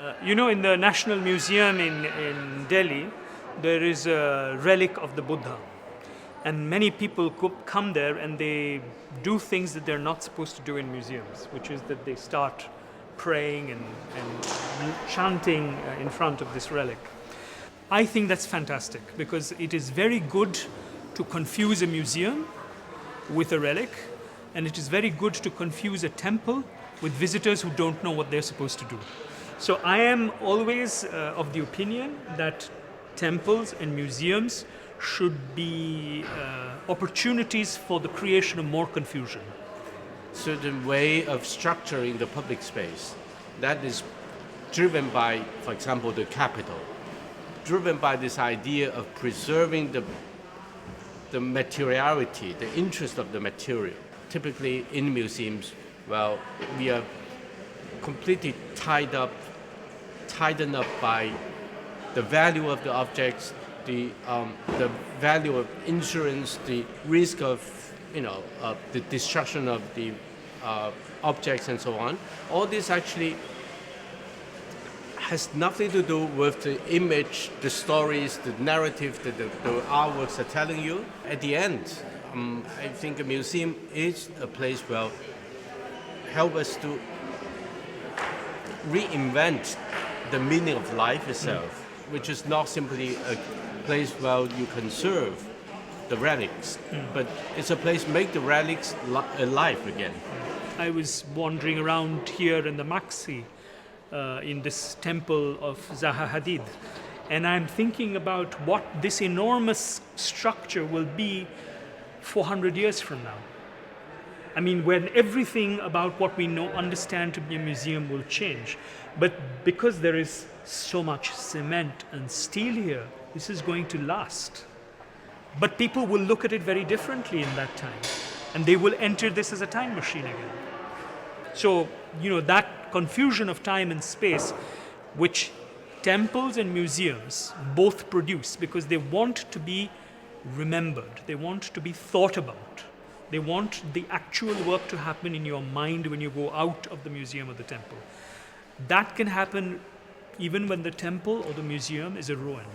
In the National Museum in Delhi, there is a relic of the Buddha. And many people come there and they do things that they're not supposed to do in museums, which is that they start praying and chanting in front of this relic. I think that's fantastic because it is very good to confuse a museum with a relic, and it is very good to confuse a temple with visitors who don't know what they're supposed to do. So I am always of the opinion that temples and museums should be opportunities for the creation of more confusion. Certain way of structuring the public space that is driven by, for example, the capital, driven by this idea of preserving the materiality, the interest of the material. Typically in museums, well, we are completely tightened up by the value of the objects, the value of insurance, the risk of the destruction of the objects and so on. All this actually has nothing to do with the image, the stories, the narrative that the artworks are telling you. At the end, I think a museum is a place where help us to reinvent the meaning of life itself, which is not simply a place where you conserve the relics, but it's a place to make the relics alive again. I was wandering around here in the MAXXI, in this temple of Zaha Hadid, and I'm thinking about what this enormous structure will be 400 years from now. I mean, when everything about what we understand to be a museum will change. But because there is so much cement and steel here, this is going to last. But people will look at it very differently in that time. And they will enter this as a time machine again. So, that confusion of time and space, which temples and museums both produce because they want to be remembered, they want to be thought about. They want the actual work to happen in your mind when you go out of the museum or the temple. That can happen even when the temple or the museum is a ruin.